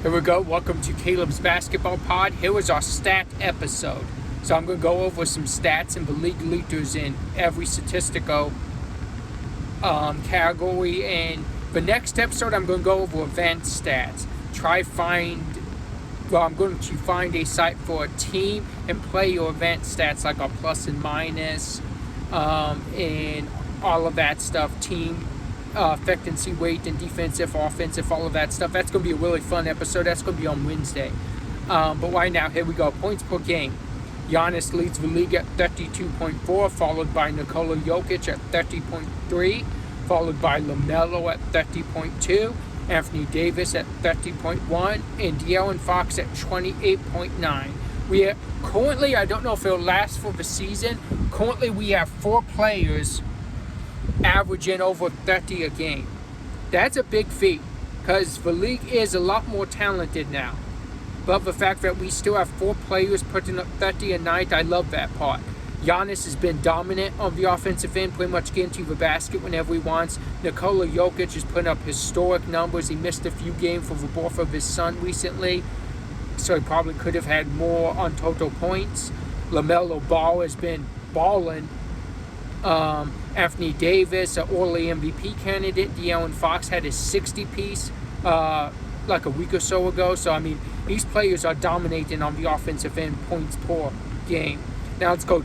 Here we go. Welcome to Caleb's Basketball Pod. Here is our stat episode. So I'm going to go over some stats and the league leaders in every statistical category. And the next episode, I'm going to go over advanced stats. I'm going to find a site for a team and play your advanced stats like our plus and minus and all of that stuff. Team effectiveness, weight, and defensive, offensive, all of that stuff. That's going to be a really fun episode. That's going to be on Wednesday. But right now, here we go. Points per game. Giannis leads the league at 32.4, followed by Nikola Jokic at 30.3, followed by LaMelo at 30.2, Anthony Davis at 30.1, and De'Aaron Fox at 28.9. We are currently, I don't know if it'll last for the season, currently we have 4 players averaging over 30 a game. That's a big feat because the league is a lot more talented now. But the fact that we still have 4 players putting up 30 a night, I love that part. Giannis has been dominant on the offensive end, pretty much getting to the basket whenever he wants. Nikola Jokic is putting up historic numbers. He missed a few games for the birth of his son recently, so he probably could have had more on total points. LaMelo Ball has been balling. Anthony Davis, an early MVP candidate. De'Aaron Fox had his 60-piece like a week or so ago. So, I mean, these players are dominating on the offensive end points per game. Now, let's go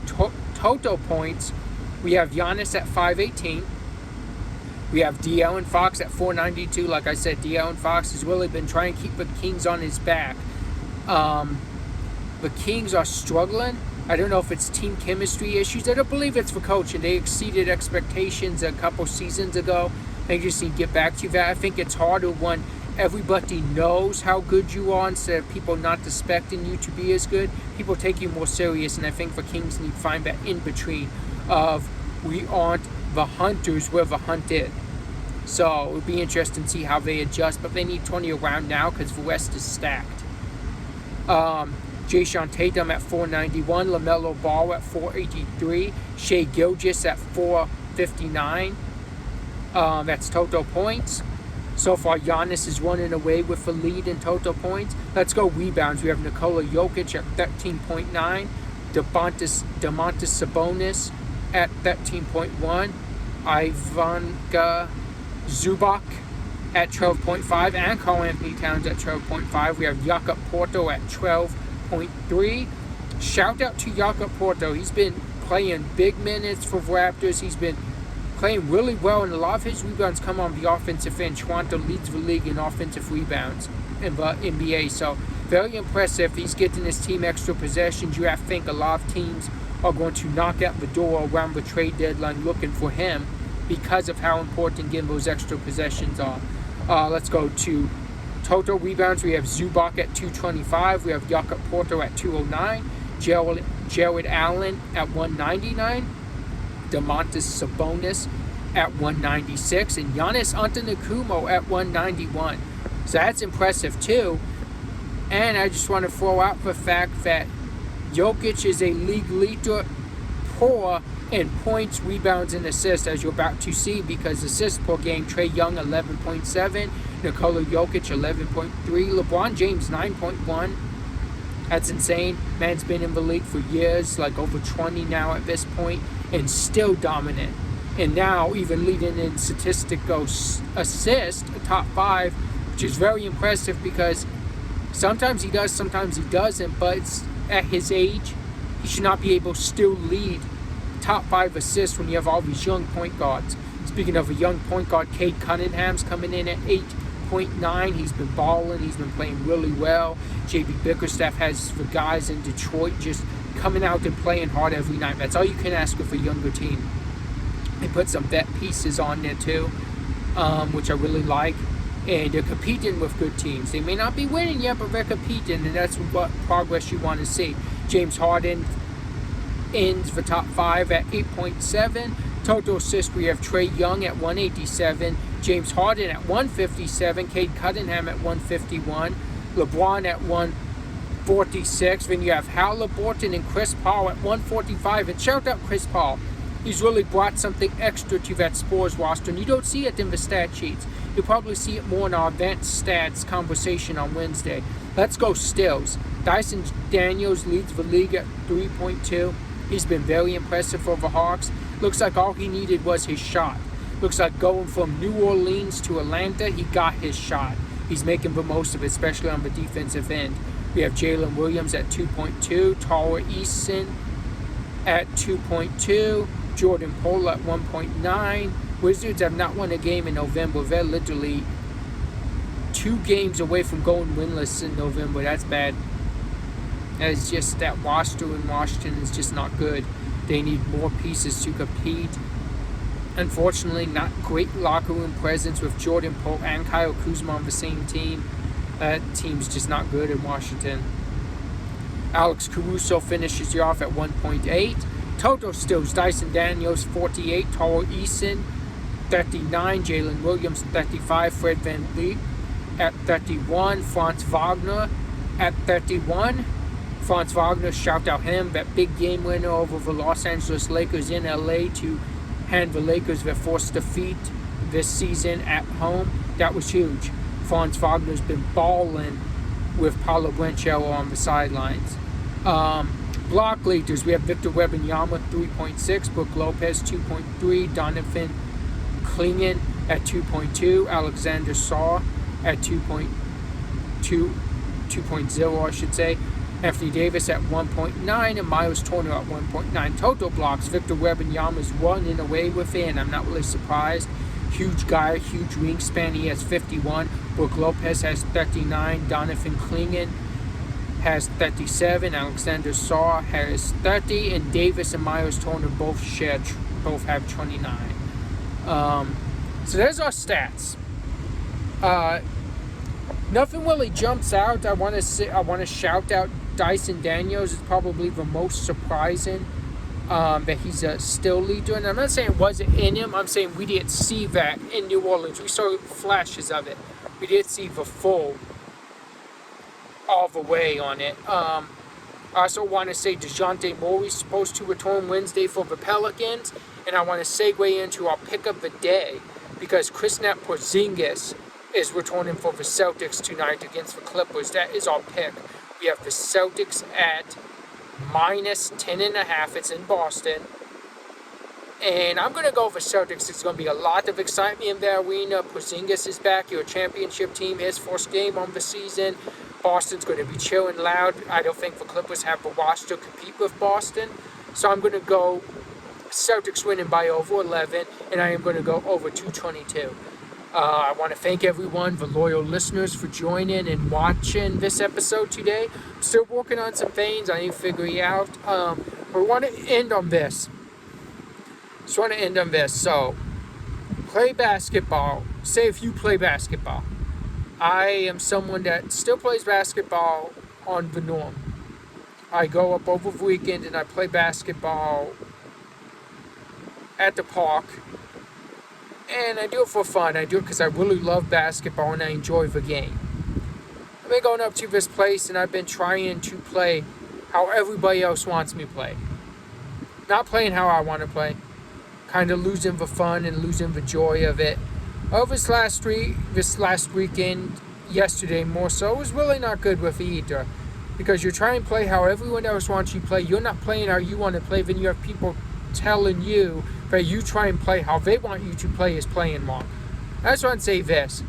total points. We have Giannis at 518. We have De'Aaron Fox at 492. Like I said, De'Aaron Fox has really been trying to keep the Kings on his back. The Kings are struggling. I don't know if it's team chemistry issues. I don't believe it's for coaching. They exceeded expectations a couple seasons ago. They just need to get back to that. I think it's harder when everybody knows how good you are instead of people not expecting you to be as good. People take you more serious, and I think the Kings need to find that in-between of we aren't the hunters, we're the hunted. So it would be interesting to see how they adjust, but they need 20 around now because the West is stacked. Jason Tatum at 491, LaMelo Ball at 483, Shai Gilgeous at 459. That's total points. So far, Giannis is running away with the lead in total points. Let's go rebounds. We have Nikola Jokic at 13.9, Domantas Sabonis at 13.1, Ivica Zubac at 12.5, and Karl-Anthony Towns at 12.5. We have Jakob Poeltl at 12.3. Shout out to Jakob Poeltl. He's been playing big minutes for the Raptors. He's been playing really well, and a lot of his rebounds come on the offensive end. Toronto leads the league in offensive rebounds in the NBA, so very impressive. He's getting his team extra possessions. You have to think a lot of teams are going to knock out the door around the trade deadline looking for him because of how important getting those extra possessions are. Let's go to total rebounds. We have Zubac at 225. We have Jakob Poeltl at 209. Jared Allen at 199. Domantas Sabonis at 196. And Giannis Antetokounmpo at 191. So that's impressive too. And I just want to throw out the fact that Jokic is a league leader in points, rebounds, and assists, as you're about to see, because assists per game, Trae Young 11.7, Nikola Jokic 11.3, LeBron James 9.1. That's insane. Man's been in the league for years, like over 20 now at this point, and still dominant. And now even leading in statistical assist, top 5, which is very impressive because sometimes he does, sometimes he doesn't, but it's at his age, he should not be able to still lead top 5 assists when you have all these young point guards. Speaking of a young point guard, Cade Cunningham's coming in at 8.9. He's been balling. He's been playing really well. J.B. Bickerstaff has the guys in Detroit just coming out and playing hard every night. That's all you can ask of a younger team. They put some vet pieces on there too, which I really like. And they're competing with good teams. They may not be winning yet, but they're competing, and that's what progress you want to see. James Harden ends the top 5 at 8.7. Total assists, we have Trae Young at 187, James Harden at 157, Cade Cunningham at 151, LeBron at 146. Then you have Halliburton and Chris Paul at 145. And shout out Chris Paul. He's really brought something extra to that Spurs roster, and you don't see it in the stat sheets. You'll probably see it more in our advanced stats conversation on Wednesday. Let's go stills. Dyson Daniels leads the league at 3.2. He's been very impressive for the Hawks. Looks like all he needed was his shot. Looks like going from New Orleans to Atlanta, he got his shot. He's making the most of it, especially on the defensive end. We have Jalen Williams at 2.2, Tara Eason at 2.2, Jordan Poole at 1.9. Wizards have not won a game in November. They're literally 2 games away from going winless in November. That's bad. It's just that roster in Washington is just not good. They need more pieces to compete. Unfortunately, not great locker room presence with Jordan Poole and Kyle Kuzma on the same team. That team's just not good in Washington. Alex Caruso finishes you off at 1.8. Total stills, Dyson Daniels 48, Tara Eason 39, Jalen Williams 35, Fred VanVleet at 31, Franz Wagner at 31. Franz Wagner, shout out him, that big game winner over the Los Angeles Lakers in LA to hand the Lakers their first defeat this season at home. That was huge. Franz Wagner's been balling with Paolo Guancello on the sidelines. Block leaders, we have Victor Wembanyama 3.6, Brook Lopez 2.3, Donovan Clingan at 2.2, Alexander Saw at 2.0, I should say. Anthony Davis at 1.9 and Miles Turner at 1.9. Total blocks, Victor Wembanyama is running away with it, and I'm not really surprised. Huge guy, huge wingspan. He has 51. Brook Lopez has 39. Donovan Clingan has 37. Alexander Saw has 30. And Davis and Miles Turner both have 29. So there's our stats. Nothing really jumps out. I want to shout out Dyson Daniels is probably the most surprising that he's a still leader. And I'm not saying it wasn't in him. I'm saying we didn't see that in New Orleans. We saw flashes of it. We didn't see the full all the way on it. I also want to say DeJounte Murray's supposed to return Wednesday for the Pelicans. And I want to segue into our pick of the day because Kristaps Porzingis is returning for the Celtics tonight against the Clippers. That is our pick. We have the Celtics at minus 10.5. It's in Boston. And I'm going to go for Celtics. It's going to be a lot of excitement in the arena. Porzingis is back, your championship team, his first game on the season. Boston's going to be chilling loud. I don't think the Clippers have the roster to compete with Boston. So I'm going to go Celtics winning by over 11, and I am going to go over 222. I want to thank everyone, the loyal listeners, for joining and watching this episode today. I'm still working on some things. I need to figure it out. But I want to end on this. So, play basketball. Say if you play basketball. I am someone that still plays basketball on the norm. I go up over the weekend and I play basketball at the park. And I do it for fun. I do it because I really love basketball and I enjoy the game. I've been going up to this place and I've been trying to play how everybody else wants me to play. Not playing how I want to play. Kind of losing the fun and losing the joy of it. This last weekend, yesterday more so, was really not good with either. Because you're trying to play how everyone else wants you to play. You're not playing how you want to play. Then you have people telling you that you try and play how they want you to play is playing wrong. I just want to say this.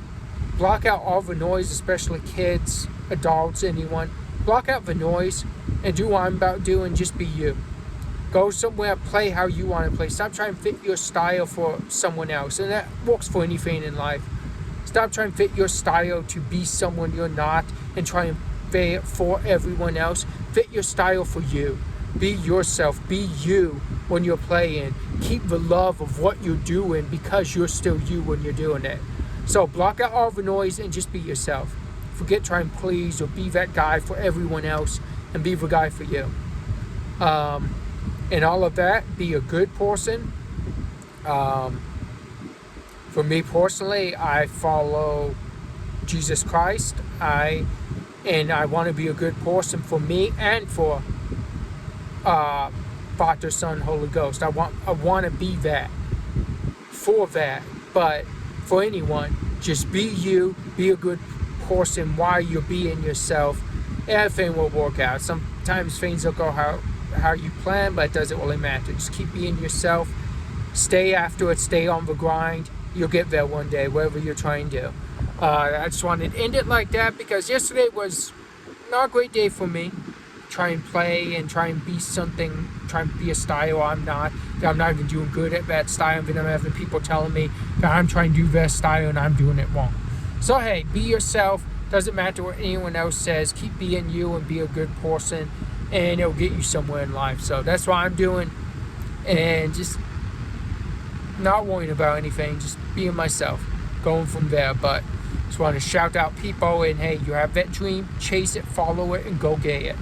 Block out all the noise, especially kids, adults, anyone. Block out the noise and do what I'm about to do and just be you. Go somewhere, play how you want to play. Stop trying to fit your style for someone else. And that works for anything in life. Stop trying to fit your style to be someone you're not and try and fit it for everyone else. Fit your style for you. Be yourself. Be you when you're playing. Keep the love of what you're doing because you're still you when you're doing it. So block out all the noise and just be yourself. Forget trying to please or be that guy for everyone else and be the guy for you. And all of that, be a good person. For me personally, I follow Jesus Christ. I want to be a good person for me and for Father, Son, Holy Ghost. I want to be that. For that. But for anyone, Just be you, be a good person while you're being yourself, and everything will work out. Sometimes things will go how you plan, but it doesn't really matter. Just keep being yourself, stay after it, stay on the grind. You'll get there one day, whatever you're trying to do. I just wanted to end it like that because yesterday was not a great day for me. Try and play and try and be something, try and be a style I'm not. That I'm not even doing good at that style. But I'm having people telling me that I'm trying to do that style and I'm doing it wrong. So hey, be yourself. Doesn't matter what anyone else says. Keep being you and be a good person, and it'll get you somewhere in life. So that's what I'm doing, and just not worrying about anything. Just being myself, going from there. But just want to shout out people, and hey, you have that dream, chase it, follow it, and go get it.